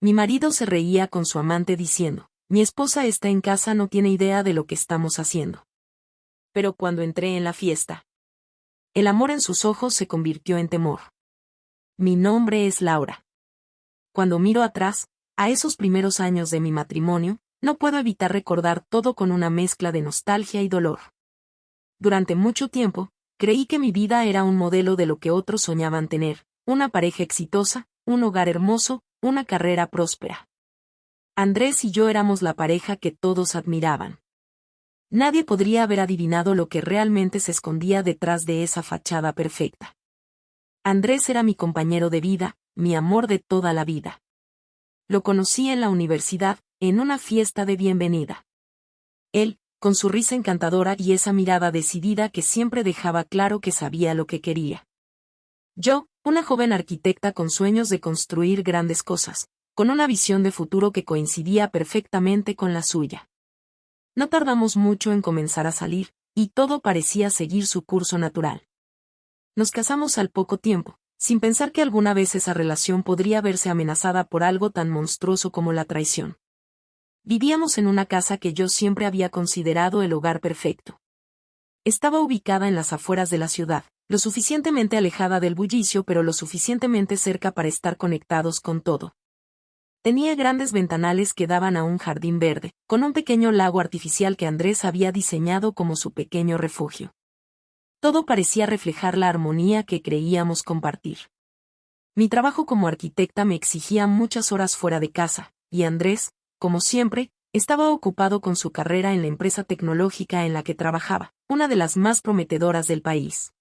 Mi marido se reía con su amante diciendo, mi esposa está en casa, no tiene idea de lo que estamos haciendo. Pero cuando entré en la fiesta, el amor en sus ojos se convirtió en temor. Mi nombre es Laura. Cuando miro atrás, a esos primeros años de mi matrimonio, no puedo evitar recordar todo con una mezcla de nostalgia y dolor. Durante mucho tiempo, creí que mi vida era un modelo de lo que otros soñaban tener, una pareja exitosa, un hogar hermoso, una carrera próspera. Andrés y yo éramos la pareja que todos admiraban. Nadie podría haber adivinado lo que realmente se escondía detrás de esa fachada perfecta. Andrés era mi compañero de vida, mi amor de toda la vida. Lo conocí en la universidad, en una fiesta de bienvenida. Él, con su risa encantadora y esa mirada decidida que siempre dejaba claro que sabía lo que quería. Yo, una joven arquitecta con sueños de construir grandes cosas, con una visión de futuro que coincidía perfectamente con la suya. No tardamos mucho en comenzar a salir, y todo parecía seguir su curso natural. Nos casamos al poco tiempo, sin pensar que alguna vez esa relación podría verse amenazada por algo tan monstruoso como la traición. Vivíamos en una casa que yo siempre había considerado el hogar perfecto. Estaba ubicada en las afueras de la ciudad, lo suficientemente alejada del bullicio pero lo suficientemente cerca para estar conectados con todo. Tenía grandes ventanales que daban a un jardín verde, con un pequeño lago artificial que Andrés había diseñado como su pequeño refugio. Todo parecía reflejar la armonía que creíamos compartir. Mi trabajo como arquitecta me exigía muchas horas fuera de casa, y Andrés, como siempre, estaba ocupado con su carrera en la empresa tecnológica en la que trabajaba, una de las más prometedoras del país.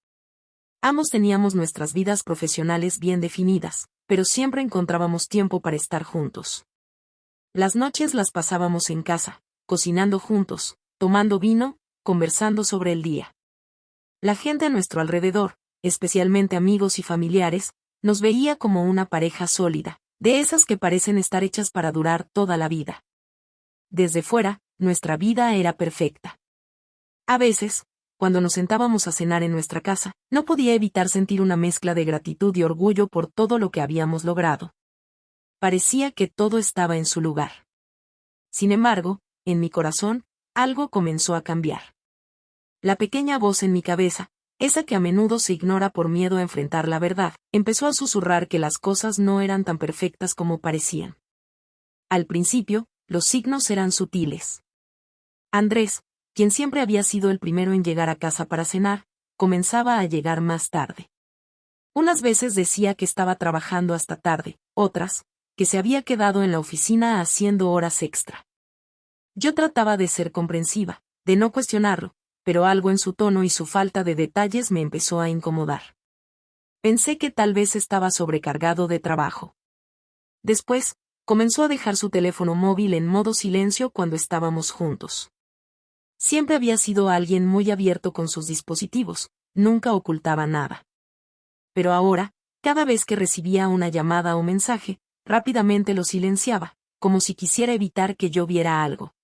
Ambos teníamos nuestras vidas profesionales bien definidas, pero siempre encontrábamos tiempo para estar juntos. Las noches las pasábamos en casa, cocinando juntos, tomando vino, conversando sobre el día. La gente a nuestro alrededor, especialmente amigos y familiares, nos veía como una pareja sólida, de esas que parecen estar hechas para durar toda la vida. Desde fuera, nuestra vida era perfecta. A veces, cuando nos sentábamos a cenar en nuestra casa, no podía evitar sentir una mezcla de gratitud y orgullo por todo lo que habíamos logrado. Parecía que todo estaba en su lugar. Sin embargo, en mi corazón, algo comenzó a cambiar. La pequeña voz en mi cabeza, esa que a menudo se ignora por miedo a enfrentar la verdad, empezó a susurrar que las cosas no eran tan perfectas como parecían. Al principio, los signos eran sutiles. Andrés, quien siempre había sido el primero en llegar a casa para cenar, comenzaba a llegar más tarde. Unas veces decía que estaba trabajando hasta tarde, otras, que se había quedado en la oficina haciendo horas extra. Yo trataba de ser comprensiva, de no cuestionarlo, pero algo en su tono y su falta de detalles me empezó a incomodar. Pensé que tal vez estaba sobrecargado de trabajo. Después, comenzó a dejar su teléfono móvil en modo silencio cuando estábamos juntos. Siempre había sido alguien muy abierto con sus dispositivos, nunca ocultaba nada. Pero ahora, cada vez que recibía una llamada o mensaje, rápidamente lo silenciaba, como si quisiera evitar que yo viera algo.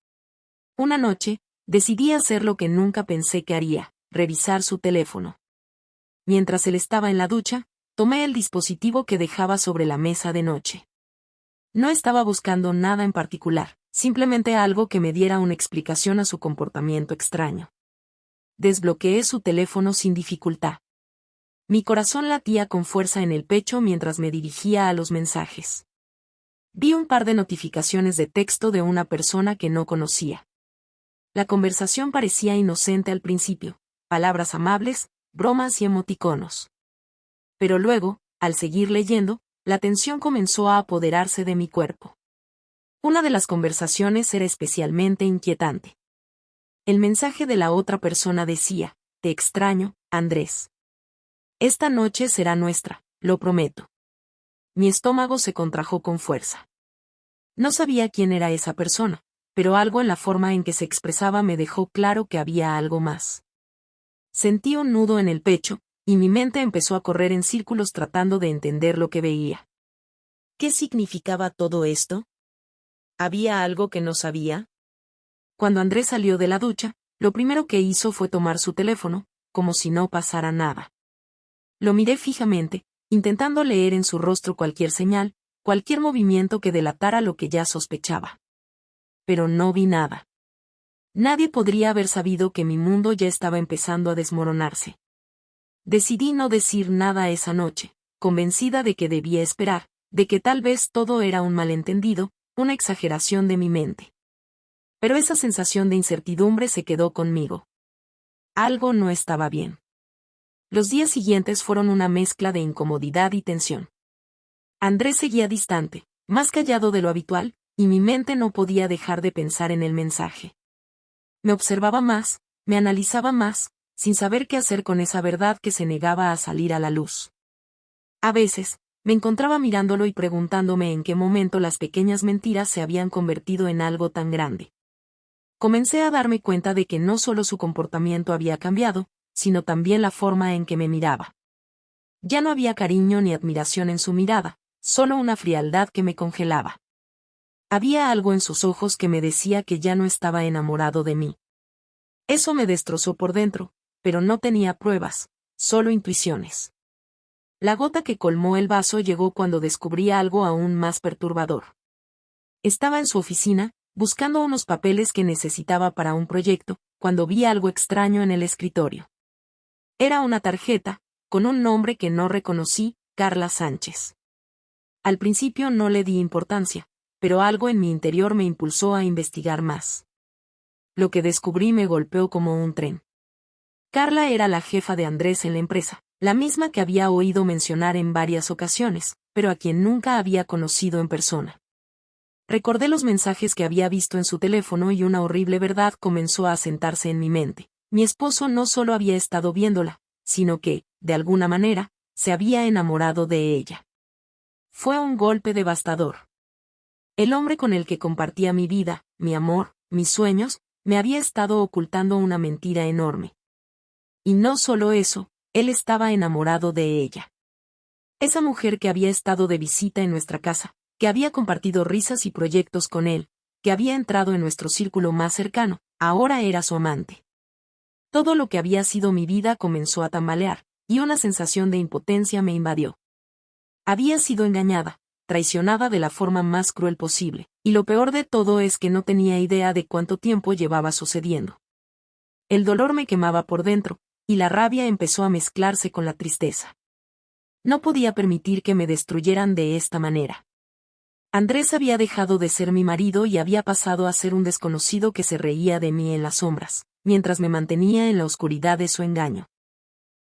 Una noche, decidí hacer lo que nunca pensé que haría, revisar su teléfono. Mientras él estaba en la ducha, tomé el dispositivo que dejaba sobre la mesa de noche. No estaba buscando nada en particular, simplemente algo que me diera una explicación a su comportamiento extraño. Desbloqueé su teléfono sin dificultad. Mi corazón latía con fuerza en el pecho mientras me dirigía a los mensajes. Vi un par de notificaciones de texto de una persona que no conocía. La conversación parecía inocente al principio, palabras amables, bromas y emoticonos. Pero luego, al seguir leyendo, la tensión comenzó a apoderarse de mi cuerpo. Una de las conversaciones era especialmente inquietante. El mensaje de la otra persona decía, te extraño, Andrés. Esta noche será nuestra, lo prometo. Mi estómago se contrajo con fuerza. No sabía quién era esa persona, pero algo en la forma en que se expresaba me dejó claro que había algo más. Sentí un nudo en el pecho, y mi mente empezó a correr en círculos tratando de entender lo que veía. ¿Qué significaba todo esto? ¿Había algo que no sabía? Cuando Andrés salió de la ducha, lo primero que hizo fue tomar su teléfono, como si no pasara nada. Lo miré fijamente, intentando leer en su rostro cualquier señal, cualquier movimiento que delatara lo que ya sospechaba. Pero no vi nada. Nadie podría haber sabido que mi mundo ya estaba empezando a desmoronarse. Decidí no decir nada esa noche, convencida de que debía esperar, de que tal vez todo era un malentendido, una exageración de mi mente. Pero esa sensación de incertidumbre se quedó conmigo. Algo no estaba bien. Los días siguientes fueron una mezcla de incomodidad y tensión. Andrés seguía distante, más callado de lo habitual, y mi mente no podía dejar de pensar en el mensaje. Me observaba más, me analizaba más, sin saber qué hacer con esa verdad que se negaba a salir a la luz. A veces, me encontraba mirándolo y preguntándome en qué momento las pequeñas mentiras se habían convertido en algo tan grande. Comencé a darme cuenta de que no solo su comportamiento había cambiado, sino también la forma en que me miraba. Ya no había cariño ni admiración en su mirada, solo una frialdad que me congelaba. Había algo en sus ojos que me decía que ya no estaba enamorado de mí. Eso me destrozó por dentro, pero no tenía pruebas, solo intuiciones. La gota que colmó el vaso llegó cuando descubrí algo aún más perturbador. Estaba en su oficina, buscando unos papeles que necesitaba para un proyecto, cuando vi algo extraño en el escritorio. Era una tarjeta, con un nombre que no reconocí, Carla Sánchez. Al principio no le di importancia, pero algo en mi interior me impulsó a investigar más. Lo que descubrí me golpeó como un tren. Carla era la jefa de Andrés en la empresa, la misma que había oído mencionar en varias ocasiones, pero a quien nunca había conocido en persona. Recordé los mensajes que había visto en su teléfono y una horrible verdad comenzó a asentarse en mi mente. Mi esposo no solo había estado viéndola, sino que, de alguna manera, se había enamorado de ella. Fue un golpe devastador. El hombre con el que compartía mi vida, mi amor, mis sueños, me había estado ocultando una mentira enorme. Y no solo eso, él estaba enamorado de ella. Esa mujer que había estado de visita en nuestra casa, que había compartido risas y proyectos con él, que había entrado en nuestro círculo más cercano, ahora era su amante. Todo lo que había sido mi vida comenzó a tambalear, y una sensación de impotencia me invadió. Había sido engañada, traicionada de la forma más cruel posible, y lo peor de todo es que no tenía idea de cuánto tiempo llevaba sucediendo. El dolor me quemaba por dentro, y la rabia empezó a mezclarse con la tristeza. No podía permitir que me destruyeran de esta manera. Andrés había dejado de ser mi marido y había pasado a ser un desconocido que se reía de mí en las sombras, mientras me mantenía en la oscuridad de su engaño.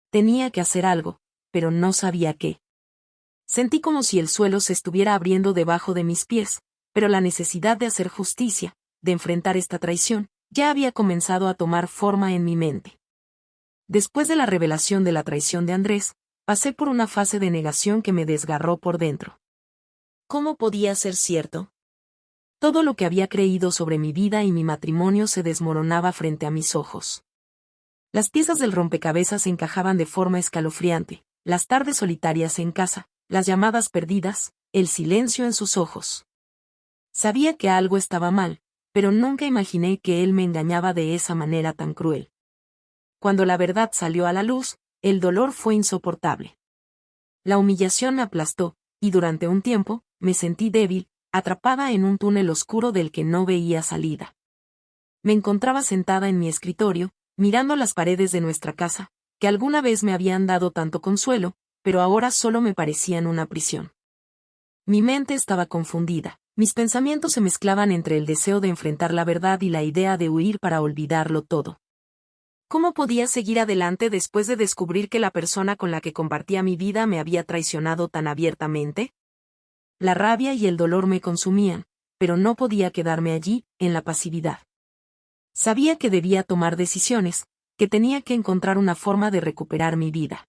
Tenía que hacer algo, pero no sabía qué. Sentí como si el suelo se estuviera abriendo debajo de mis pies, pero la necesidad de hacer justicia, de enfrentar esta traición, ya había comenzado a tomar forma en mi mente. Después de la revelación de la traición de Andrés, pasé por una fase de negación que me desgarró por dentro. ¿Cómo podía ser cierto? Todo lo que había creído sobre mi vida y mi matrimonio se desmoronaba frente a mis ojos. Las piezas del rompecabezas encajaban de forma escalofriante, las tardes solitarias en casa, las llamadas perdidas, el silencio en sus ojos. Sabía que algo estaba mal, pero nunca imaginé que él me engañaba de esa manera tan cruel. Cuando la verdad salió a la luz, el dolor fue insoportable. La humillación me aplastó, y durante un tiempo, me sentí débil, atrapada en un túnel oscuro del que no veía salida. Me encontraba sentada en mi escritorio, mirando las paredes de nuestra casa, que alguna vez me habían dado tanto consuelo, pero ahora solo me parecían una prisión. Mi mente estaba confundida, mis pensamientos se mezclaban entre el deseo de enfrentar la verdad y la idea de huir para olvidarlo todo. ¿Cómo podía seguir adelante después de descubrir que la persona con la que compartía mi vida me había traicionado tan abiertamente? La rabia y el dolor me consumían, pero no podía quedarme allí, en la pasividad. Sabía que debía tomar decisiones, que tenía que encontrar una forma de recuperar mi vida.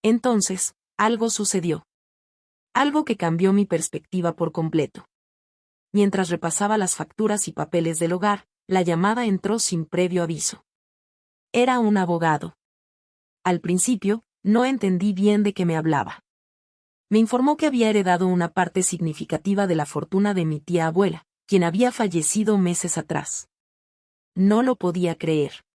Entonces, algo sucedió. Algo que cambió mi perspectiva por completo. Mientras repasaba las facturas y papeles del hogar, la llamada entró sin previo aviso. Era un abogado. Al principio, no entendí bien de qué me hablaba. Me informó que había heredado una parte significativa de la fortuna de mi tía abuela, quien había fallecido meses atrás. No lo podía creer.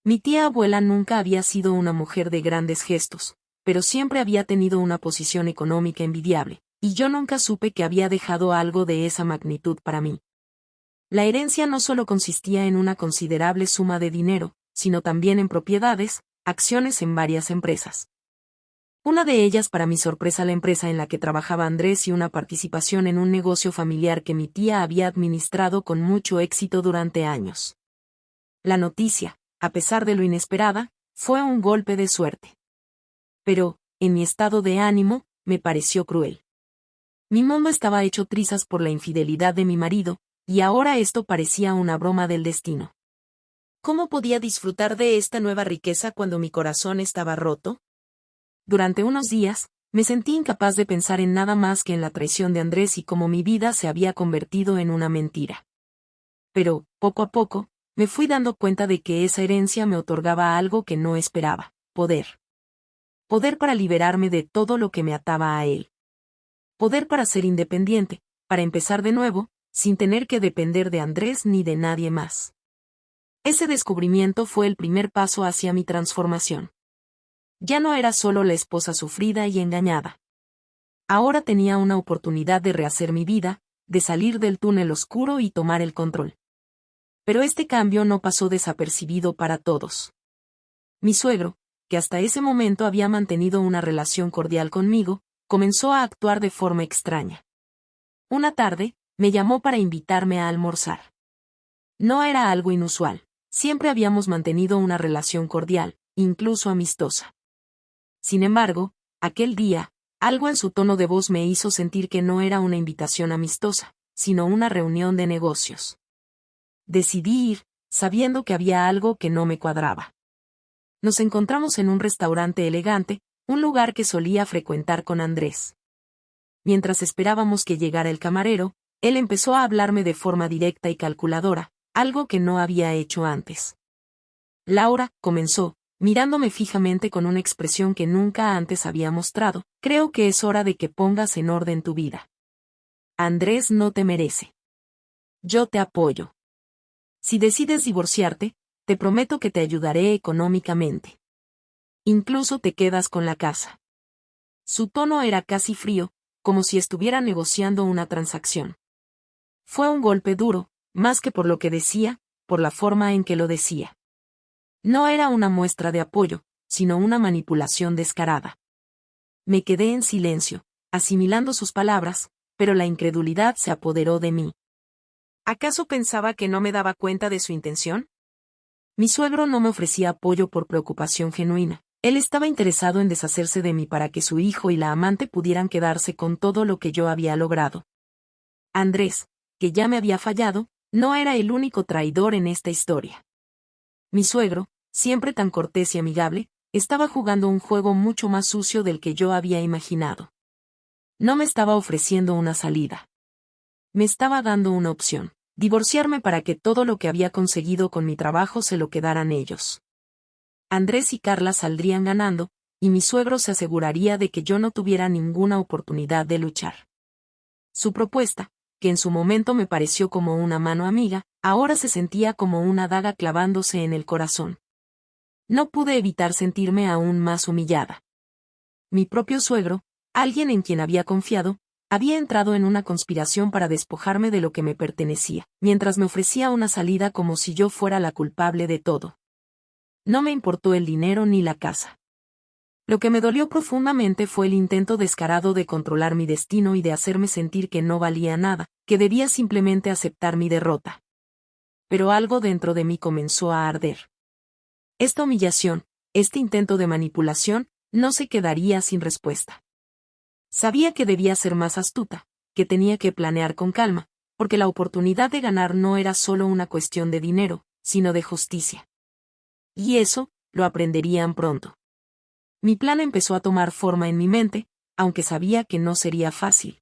Mi tía abuela nunca había sido una mujer de grandes gestos, pero siempre había tenido una posición económica envidiable, y yo nunca supe que había dejado algo de esa magnitud para mí. La herencia no solo consistía en una considerable suma de dinero, sino también en propiedades, acciones en varias empresas. Una de ellas, para mi sorpresa, la empresa en la que trabajaba Andrés, y una participación en un negocio familiar que mi tía había administrado con mucho éxito durante años. La noticia, a pesar de lo inesperada, fue un golpe de suerte. Pero, en mi estado de ánimo, me pareció cruel. Mi mundo estaba hecho trizas por la infidelidad de mi marido, y ahora esto parecía una broma del destino. ¿Cómo podía disfrutar de esta nueva riqueza cuando mi corazón estaba roto? Durante unos días, me sentí incapaz de pensar en nada más que en la traición de Andrés y cómo mi vida se había convertido en una mentira. Pero, poco a poco, me fui dando cuenta de que esa herencia me otorgaba algo que no esperaba: poder. Poder para liberarme de todo lo que me ataba a él. Poder para ser independiente, para empezar de nuevo, sin tener que depender de Andrés ni de nadie más. Ese descubrimiento fue el primer paso hacia mi transformación. Ya no era solo la esposa sufrida y engañada. Ahora tenía una oportunidad de rehacer mi vida, de salir del túnel oscuro y tomar el control. Pero este cambio no pasó desapercibido para todos. Mi suegro, que hasta ese momento había mantenido una relación cordial conmigo, comenzó a actuar de forma extraña. Una tarde, me llamó para invitarme a almorzar. No era algo inusual, siempre habíamos mantenido una relación cordial, incluso amistosa. Sin embargo, aquel día, algo en su tono de voz me hizo sentir que no era una invitación amistosa, sino una reunión de negocios. Decidí ir, sabiendo que había algo que no me cuadraba. Nos encontramos en un restaurante elegante, un lugar que solía frecuentar con Andrés. Mientras esperábamos que llegara el camarero, él empezó a hablarme de forma directa y calculadora, algo que no había hecho antes. Laura, comenzó, mirándome fijamente con una expresión que nunca antes había mostrado, creo que es hora de que pongas en orden tu vida. Andrés no te merece. Yo te apoyo. Si decides divorciarte, te prometo que te ayudaré económicamente. Incluso te quedas con la casa. Su tono era casi frío, como si estuviera negociando una transacción. Fue un golpe duro, más que por lo que decía, por la forma en que lo decía. No era una muestra de apoyo, sino una manipulación descarada. Me quedé en silencio, asimilando sus palabras, pero la incredulidad se apoderó de mí. ¿Acaso pensaba que no me daba cuenta de su intención? Mi suegro no me ofrecía apoyo por preocupación genuina. Él estaba interesado en deshacerse de mí para que su hijo y la amante pudieran quedarse con todo lo que yo había logrado. Andrés, que ya me había fallado, no era el único traidor en esta historia. Mi suegro, siempre tan cortés y amigable, estaba jugando un juego mucho más sucio del que yo había imaginado. No me estaba ofreciendo una salida. Me estaba dando una opción: divorciarme para que todo lo que había conseguido con mi trabajo se lo quedaran ellos. Andrés y Carla saldrían ganando, y mi suegro se aseguraría de que yo no tuviera ninguna oportunidad de luchar. Su propuesta, que en su momento me pareció como una mano amiga, ahora se sentía como una daga clavándose en el corazón. No pude evitar sentirme aún más humillada. Mi propio suegro, alguien en quien había confiado, había entrado en una conspiración para despojarme de lo que me pertenecía, mientras me ofrecía una salida como si yo fuera la culpable de todo. No me importó el dinero ni la casa. Lo que me dolió profundamente fue el intento descarado de controlar mi destino y de hacerme sentir que no valía nada, que debía simplemente aceptar mi derrota. Pero algo dentro de mí comenzó a arder. Esta humillación, este intento de manipulación, no se quedaría sin respuesta. Sabía que debía ser más astuta, que tenía que planear con calma, porque la oportunidad de ganar no era solo una cuestión de dinero, sino de justicia. Y eso, lo aprenderían pronto. Mi plan empezó a tomar forma en mi mente, aunque sabía que no sería fácil.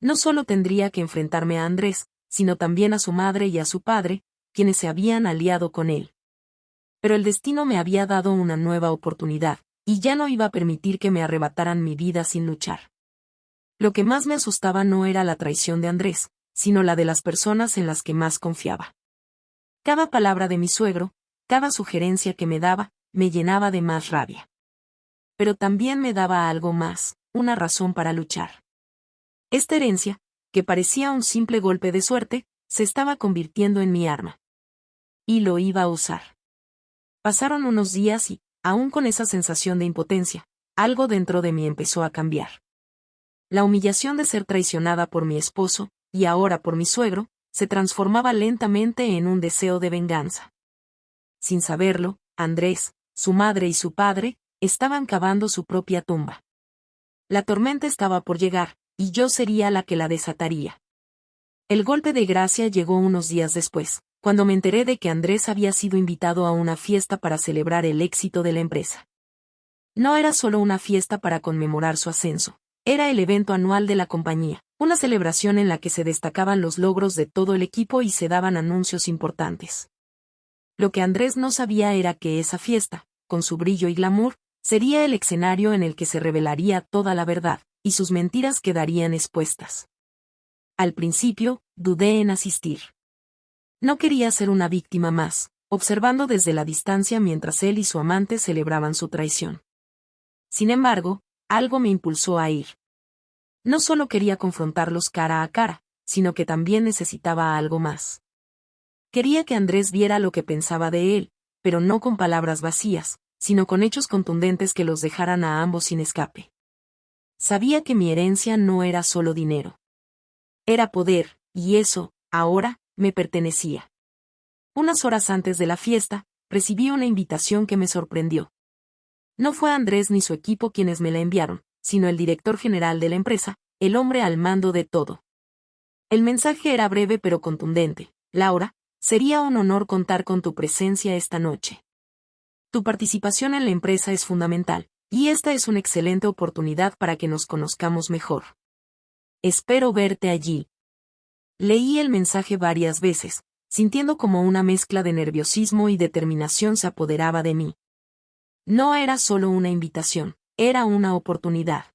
No solo tendría que enfrentarme a Andrés, sino también a su madre y a su padre, quienes se habían aliado con él. Pero el destino me había dado una nueva oportunidad, y ya no iba a permitir que me arrebataran mi vida sin luchar. Lo que más me asustaba no era la traición de Andrés, sino la de las personas en las que más confiaba. Cada palabra de mi suegro, cada sugerencia que me daba, me llenaba de más rabia. Pero también me daba algo más, una razón para luchar. Esta herencia, que parecía un simple golpe de suerte, se estaba convirtiendo en mi arma. Y lo iba a usar. Pasaron unos días y, aún con esa sensación de impotencia, algo dentro de mí empezó a cambiar. La humillación de ser traicionada por mi esposo, y ahora por mi suegro, se transformaba lentamente en un deseo de venganza. Sin saberlo, Andrés, su madre y su padre, estaban cavando su propia tumba. La tormenta estaba por llegar, y yo sería la que la desataría. El golpe de gracia llegó unos días después, cuando me enteré de que Andrés había sido invitado a una fiesta para celebrar el éxito de la empresa. No era solo una fiesta para conmemorar su ascenso, era el evento anual de la compañía, una celebración en la que se destacaban los logros de todo el equipo y se daban anuncios importantes. Lo que Andrés no sabía era que esa fiesta, con su brillo y glamour, sería el escenario en el que se revelaría toda la verdad, y sus mentiras quedarían expuestas. Al principio, dudé en asistir. No quería ser una víctima más, observando desde la distancia mientras él y su amante celebraban su traición. Sin embargo, algo me impulsó a ir. No solo quería confrontarlos cara a cara, sino que también necesitaba algo más. Quería que Andrés viera lo que pensaba de él, pero no con palabras vacías, sino con hechos contundentes que los dejaran a ambos sin escape. Sabía que mi herencia no era solo dinero. Era poder, y eso, ahora, me pertenecía. Unas horas antes de la fiesta, recibí una invitación que me sorprendió. No fue Andrés ni su equipo quienes me la enviaron, sino el director general de la empresa, el hombre al mando de todo. El mensaje era breve pero contundente. Laura, sería un honor contar con tu presencia esta noche. Tu participación en la empresa es fundamental, y esta es una excelente oportunidad para que nos conozcamos mejor. Espero verte allí. Leí el mensaje varias veces, sintiendo como una mezcla de nerviosismo y determinación se apoderaba de mí. No era solo una invitación, era una oportunidad.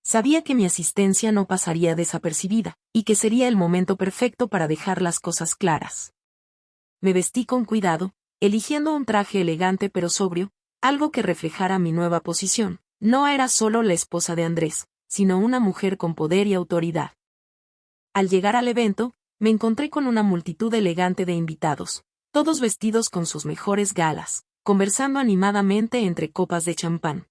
Sabía que mi asistencia no pasaría desapercibida, y que sería el momento perfecto para dejar las cosas claras. Me vestí con cuidado, eligiendo un traje elegante pero sobrio, algo que reflejara mi nueva posición. No era solo la esposa de Andrés, sino una mujer con poder y autoridad. Al llegar al evento, me encontré con una multitud elegante de invitados, todos vestidos con sus mejores galas, conversando animadamente entre copas de champán.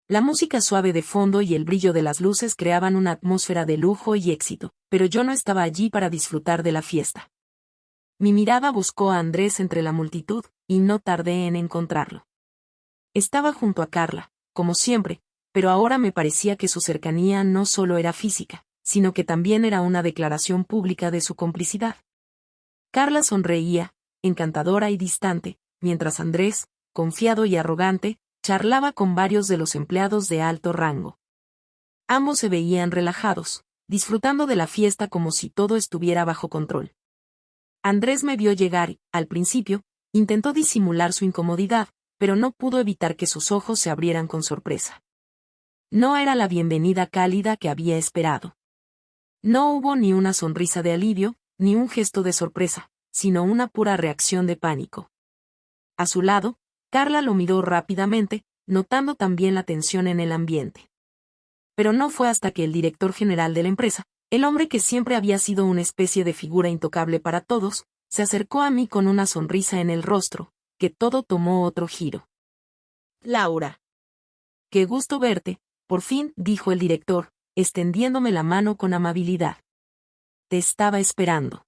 La música suave de fondo y el brillo de las luces creaban una atmósfera de lujo y éxito, pero yo no estaba allí para disfrutar de la fiesta. Mi mirada buscó a Andrés entre la multitud, y no tardé en encontrarlo. Estaba junto a Carla, como siempre, pero ahora me parecía que su cercanía no solo era física, sino que también era una declaración pública de su complicidad. Carla sonreía, encantadora y distante, mientras Andrés, confiado y arrogante, charlaba con varios de los empleados de alto rango. Ambos se veían relajados, disfrutando de la fiesta como si todo estuviera bajo control. Andrés me vio llegar y, al principio, intentó disimular su incomodidad, pero no pudo evitar que sus ojos se abrieran con sorpresa. No era la bienvenida cálida que había esperado. No hubo ni una sonrisa de alivio, ni un gesto de sorpresa, sino una pura reacción de pánico. A su lado, Carla lo miró rápidamente, notando también la tensión en el ambiente. Pero no fue hasta que el director general de la empresa, el hombre que siempre había sido una especie de figura intocable para todos, se acercó a mí con una sonrisa en el rostro, que todo tomó otro giro. Laura. Qué gusto verte, por fin, dijo el director, extendiéndome la mano con amabilidad. Te estaba esperando.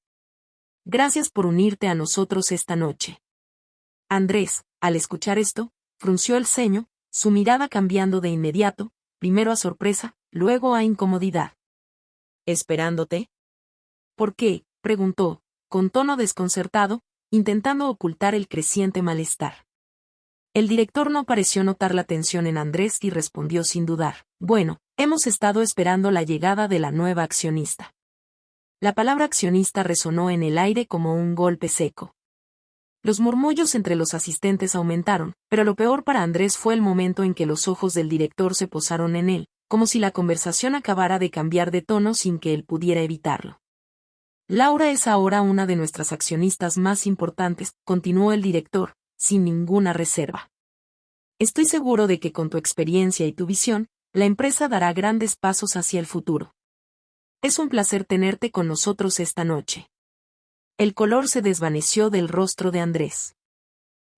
Gracias por unirte a nosotros esta noche. Andrés, al escuchar esto, frunció el ceño, su mirada cambiando de inmediato, primero a sorpresa, luego a incomodidad. ¿Esperándote? ¿Por qué?, preguntó, con tono desconcertado, intentando ocultar el creciente malestar. El director no pareció notar la tensión en Andrés y respondió sin dudar. Bueno, hemos estado esperando la llegada de la nueva accionista. La palabra accionista resonó en el aire como un golpe seco. Los murmullos entre los asistentes aumentaron, pero lo peor para Andrés fue el momento en que los ojos del director se posaron en él, como si la conversación acabara de cambiar de tono sin que él pudiera evitarlo. Laura es ahora una de nuestras accionistas más importantes, continuó el director, sin ninguna reserva. Estoy seguro de que con tu experiencia y tu visión, la empresa dará grandes pasos hacia el futuro. Es un placer tenerte con nosotros esta noche. El color se desvaneció del rostro de Andrés.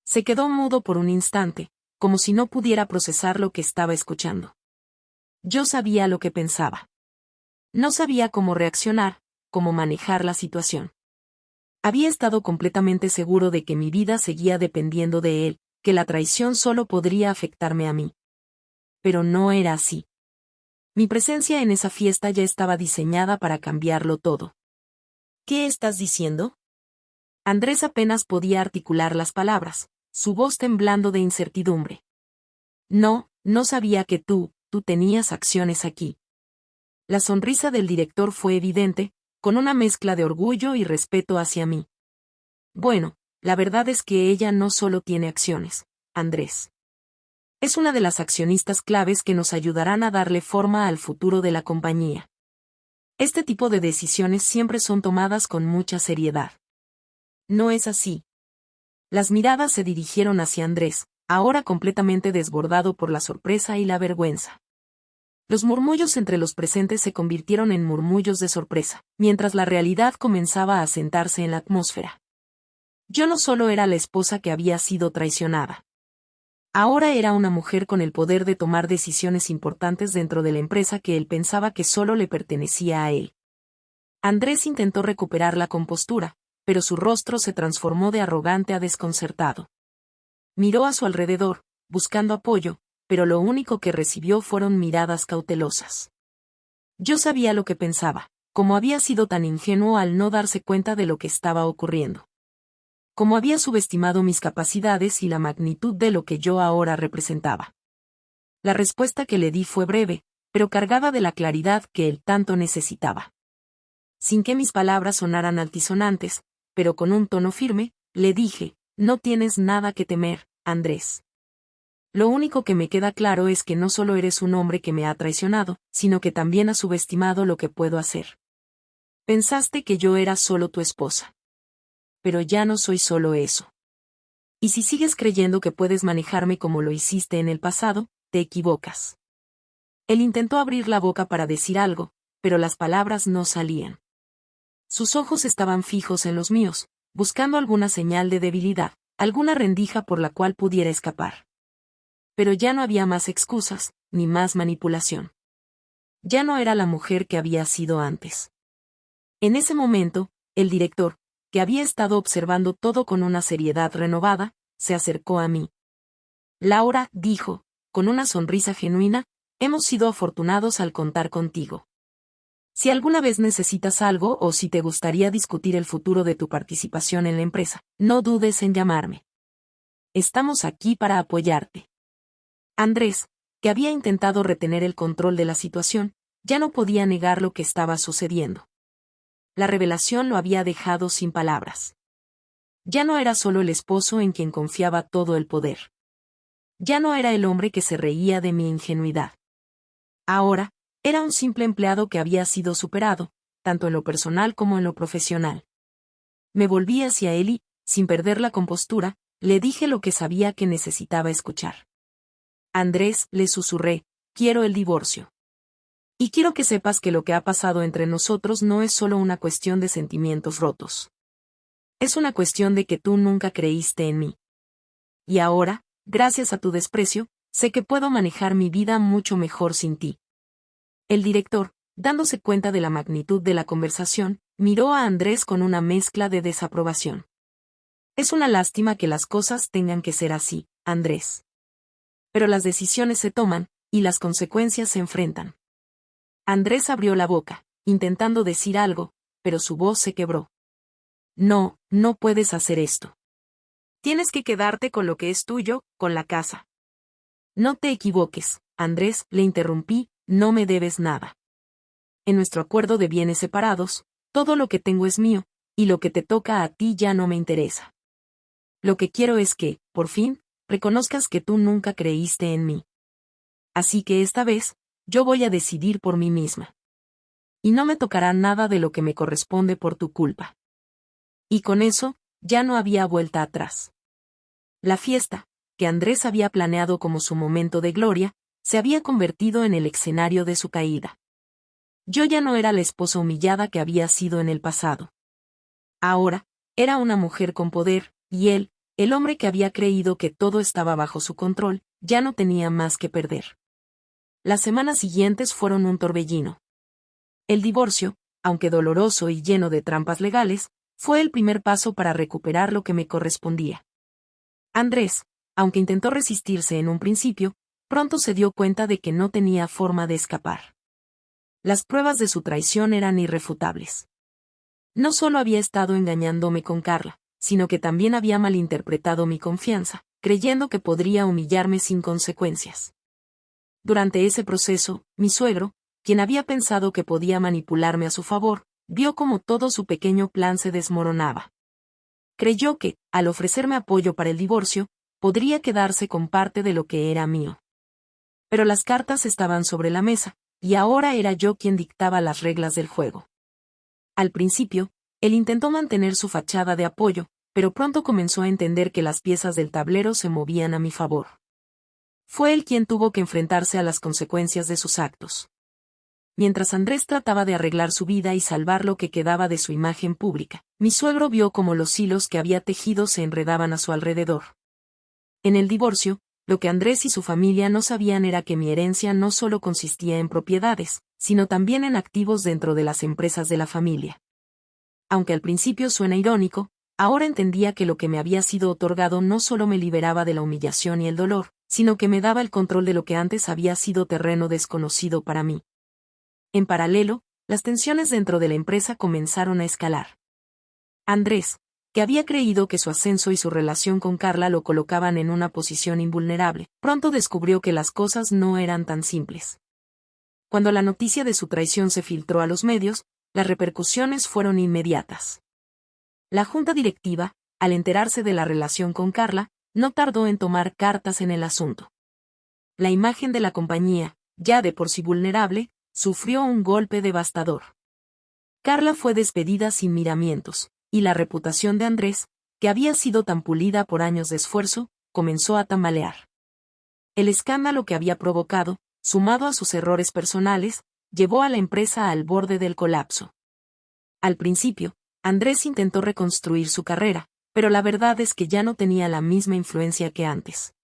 Se quedó mudo por un instante, como si no pudiera procesar lo que estaba escuchando. Yo sabía lo que pensaba. No sabía cómo reaccionar, cómo manejar la situación. Había estado completamente seguro de que mi vida seguía dependiendo de él, que la traición solo podría afectarme a mí. Pero no era así. Mi presencia en esa fiesta ya estaba diseñada para cambiarlo todo. ¿Qué estás diciendo? Andrés apenas podía articular las palabras, su voz temblando de incertidumbre. No sabía que tú tenías acciones aquí. La sonrisa del director fue evidente, con una mezcla de orgullo y respeto hacia mí. Bueno, la verdad es que ella no solo tiene acciones, Andrés. Es una de las accionistas claves que nos ayudarán a darle forma al futuro de la compañía. Este tipo de decisiones siempre son tomadas con mucha seriedad. No es así. Las miradas se dirigieron hacia Andrés, ahora completamente desbordado por la sorpresa y la vergüenza. Los murmullos entre los presentes se convirtieron en murmullos de sorpresa, mientras la realidad comenzaba a sentarse en la atmósfera. Yo no solo era la esposa que había sido traicionada. Ahora era una mujer con el poder de tomar decisiones importantes dentro de la empresa que él pensaba que solo le pertenecía a él. Andrés intentó recuperar la compostura, pero su rostro se transformó de arrogante a desconcertado. Miró a su alrededor, buscando apoyo, pero lo único que recibió fueron miradas cautelosas. Yo sabía lo que pensaba, cómo había sido tan ingenuo al no darse cuenta de lo que estaba ocurriendo. Cómo había subestimado mis capacidades y la magnitud de lo que yo ahora representaba. La respuesta que le di fue breve, pero cargada de la claridad que él tanto necesitaba. Sin que mis palabras sonaran altisonantes, pero con un tono firme, le dije, no tienes nada que temer, Andrés. Lo único que me queda claro es que no solo eres un hombre que me ha traicionado, sino que también has subestimado lo que puedo hacer. Pensaste que yo era solo tu esposa. Pero ya no soy solo eso. Y si sigues creyendo que puedes manejarme como lo hiciste en el pasado, te equivocas. Él intentó abrir la boca para decir algo, pero las palabras no salían. Sus ojos estaban fijos en los míos, buscando alguna señal de debilidad, alguna rendija por la cual pudiera escapar. Pero ya no había más excusas, ni más manipulación. Ya no era la mujer que había sido antes. En ese momento, el director, que había estado observando todo con una seriedad renovada, se acercó a mí. Laura, dijo, con una sonrisa genuina, hemos sido afortunados al contar contigo. Si alguna vez necesitas algo o si te gustaría discutir el futuro de tu participación en la empresa, no dudes en llamarme. Estamos aquí para apoyarte. Andrés, que había intentado retener el control de la situación, ya no podía negar lo que estaba sucediendo. La revelación lo había dejado sin palabras. Ya no era solo el esposo en quien confiaba todo el poder. Ya no era el hombre que se reía de mi ingenuidad. Ahora, era un simple empleado que había sido superado, tanto en lo personal como en lo profesional. Me volví hacia él y, sin perder la compostura, le dije lo que sabía que necesitaba escuchar. Andrés, le susurré, quiero el divorcio. Y quiero que sepas que lo que ha pasado entre nosotros no es solo una cuestión de sentimientos rotos. Es una cuestión de que tú nunca creíste en mí. Y ahora, gracias a tu desprecio, sé que puedo manejar mi vida mucho mejor sin ti. El director, dándose cuenta de la magnitud de la conversación, miró a Andrés con una mezcla de desaprobación. Es una lástima que las cosas tengan que ser así, Andrés. Pero las decisiones se toman, y las consecuencias se enfrentan. Andrés abrió la boca, intentando decir algo, pero su voz se quebró. No puedes hacer esto. Tienes que quedarte con lo que es tuyo, con la casa. No te equivoques, Andrés, le interrumpí, no me debes nada. En nuestro acuerdo de bienes separados, todo lo que tengo es mío, y lo que te toca a ti ya no me interesa. Lo que quiero es que, por fin, reconozcas que tú nunca creíste en mí. Así que esta vez, yo voy a decidir por mí misma. Y no me tocará nada de lo que me corresponde por tu culpa. Y con eso, ya no había vuelta atrás. La fiesta, que Andrés había planeado como su momento de gloria, se había convertido en el escenario de su caída. Yo ya no era la esposa humillada que había sido en el pasado. Ahora, era una mujer con poder, y él, el hombre que había creído que todo estaba bajo su control, ya no tenía más que perder. Las semanas siguientes fueron un torbellino. El divorcio, aunque doloroso y lleno de trampas legales, fue el primer paso para recuperar lo que me correspondía. Andrés, aunque intentó resistirse en un principio, pronto se dio cuenta de que no tenía forma de escapar. Las pruebas de su traición eran irrefutables. No solo había estado engañándome con Carla, sino que también había malinterpretado mi confianza, creyendo que podría humillarme sin consecuencias. Durante ese proceso, mi suegro, quien había pensado que podía manipularme a su favor, vio cómo todo su pequeño plan se desmoronaba. Creyó que, al ofrecerme apoyo para el divorcio, podría quedarse con parte de lo que era mío. Pero las cartas estaban sobre la mesa, y ahora era yo quien dictaba las reglas del juego. Al principio, él intentó mantener su fachada de apoyo, pero pronto comenzó a entender que las piezas del tablero se movían a mi favor. Fue él quien tuvo que enfrentarse a las consecuencias de sus actos. Mientras Andrés trataba de arreglar su vida y salvar lo que quedaba de su imagen pública, mi suegro vio cómo los hilos que había tejido se enredaban a su alrededor. En el divorcio, lo que Andrés y su familia no sabían era que mi herencia no solo consistía en propiedades, sino también en activos dentro de las empresas de la familia. Aunque al principio suena irónico, ahora entendía que lo que me había sido otorgado no solo me liberaba de la humillación y el dolor, sino que me daba el control de lo que antes había sido terreno desconocido para mí. En paralelo, las tensiones dentro de la empresa comenzaron a escalar. Andrés, que había creído que su ascenso y su relación con Carla lo colocaban en una posición invulnerable, pronto descubrió que las cosas no eran tan simples. Cuando la noticia de su traición se filtró a los medios, las repercusiones fueron inmediatas. La junta directiva, al enterarse de la relación con Carla, no tardó en tomar cartas en el asunto. La imagen de la compañía, ya de por sí vulnerable, sufrió un golpe devastador. Carla fue despedida sin miramientos, y la reputación de Andrés, que había sido tan pulida por años de esfuerzo, comenzó a tambalear. El escándalo que había provocado, sumado a sus errores personales, llevó a la empresa al borde del colapso. Al principio, Andrés intentó reconstruir su carrera, pero la verdad es que ya no tenía la misma influencia que antes.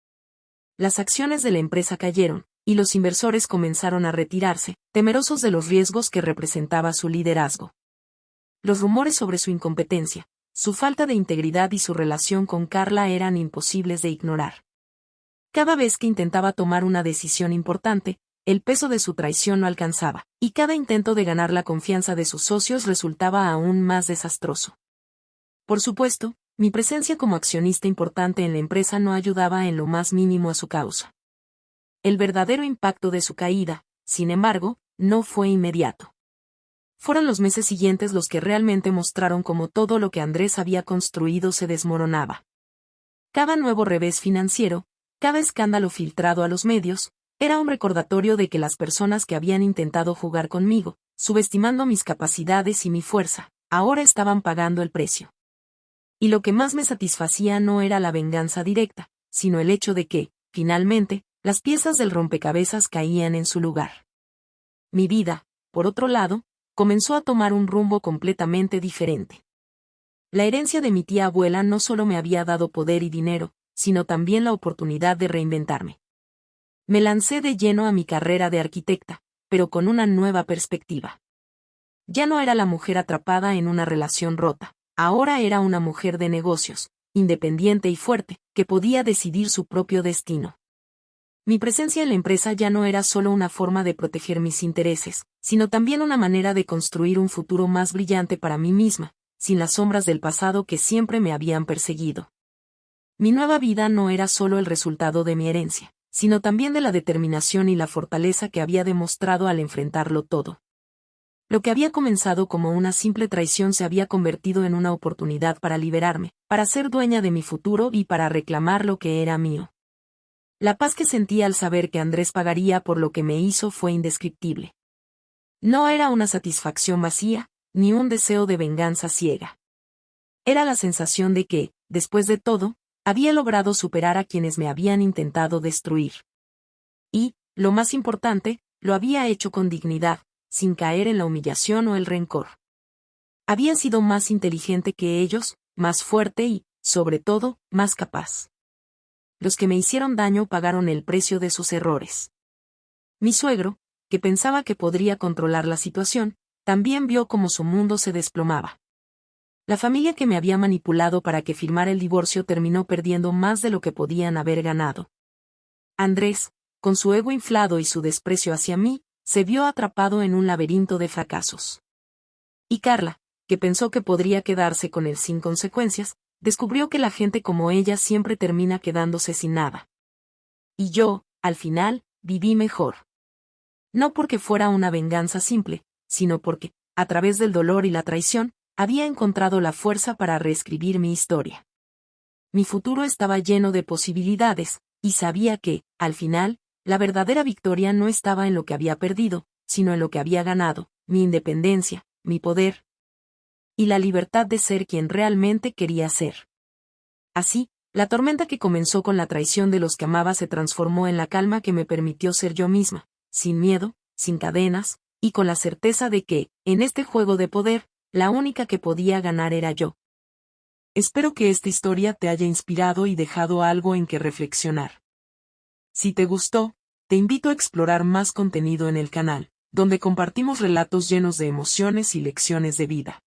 Las acciones de la empresa cayeron, y los inversores comenzaron a retirarse, temerosos de los riesgos que representaba su liderazgo. Los rumores sobre su incompetencia, su falta de integridad y su relación con Carla eran imposibles de ignorar. Cada vez que intentaba tomar una decisión importante, el peso de su traición no alcanzaba, y cada intento de ganar la confianza de sus socios resultaba aún más desastroso. Por supuesto, mi presencia como accionista importante en la empresa no ayudaba en lo más mínimo a su causa. El verdadero impacto de su caída, sin embargo, no fue inmediato. Fueron los meses siguientes los que realmente mostraron cómo todo lo que Andrés había construido se desmoronaba. Cada nuevo revés financiero, cada escándalo filtrado a los medios, era un recordatorio de que las personas que habían intentado jugar conmigo, subestimando mis capacidades y mi fuerza, ahora estaban pagando el precio. Y lo que más me satisfacía no era la venganza directa, sino el hecho de que, finalmente, las piezas del rompecabezas caían en su lugar. Mi vida, por otro lado, comenzó a tomar un rumbo completamente diferente. La herencia de mi tía abuela no solo me había dado poder y dinero, sino también la oportunidad de reinventarme. Me lancé de lleno a mi carrera de arquitecta, pero con una nueva perspectiva. Ya no era la mujer atrapada en una relación rota, ahora era una mujer de negocios, independiente y fuerte, que podía decidir su propio destino. Mi presencia en la empresa ya no era solo una forma de proteger mis intereses, sino también una manera de construir un futuro más brillante para mí misma, sin las sombras del pasado que siempre me habían perseguido. Mi nueva vida no era solo el resultado de mi herencia, sino también de la determinación y la fortaleza que había demostrado al enfrentarlo todo. Lo que había comenzado como una simple traición se había convertido en una oportunidad para liberarme, para ser dueña de mi futuro y para reclamar lo que era mío. La paz que sentí al saber que Andrés pagaría por lo que me hizo fue indescriptible. No era una satisfacción vacía, ni un deseo de venganza ciega. Era la sensación de que, después de todo, había logrado superar a quienes me habían intentado destruir. Y, lo más importante, lo había hecho con dignidad, sin caer en la humillación o el rencor. Había sido más inteligente que ellos, más fuerte y, sobre todo, más capaz. Los que me hicieron daño pagaron el precio de sus errores. Mi suegro, que pensaba que podría controlar la situación, también vio cómo su mundo se desplomaba. La familia que me había manipulado para que firmara el divorcio terminó perdiendo más de lo que podían haber ganado. Andrés, con su ego inflado y su desprecio hacia mí, se vio atrapado en un laberinto de fracasos. Y Carla, que pensó que podría quedarse con él sin consecuencias, descubrió que la gente como ella siempre termina quedándose sin nada. Y yo, al final, viví mejor. No porque fuera una venganza simple, sino porque, a través del dolor y la traición, había encontrado la fuerza para reescribir mi historia. Mi futuro estaba lleno de posibilidades, y sabía que, al final, la verdadera victoria no estaba en lo que había perdido, sino en lo que había ganado, mi independencia, mi poder y la libertad de ser quien realmente quería ser. Así, la tormenta que comenzó con la traición de los que amaba se transformó en la calma que me permitió ser yo misma, sin miedo, sin cadenas, y con la certeza de que, en este juego de poder, la única que podía ganar era yo. Espero que esta historia te haya inspirado y dejado algo en que reflexionar. Si te gustó, te invito a explorar más contenido en el canal, donde compartimos relatos llenos de emociones y lecciones de vida.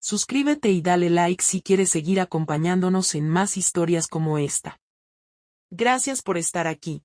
Suscríbete y dale like si quieres seguir acompañándonos en más historias como esta. Gracias por estar aquí.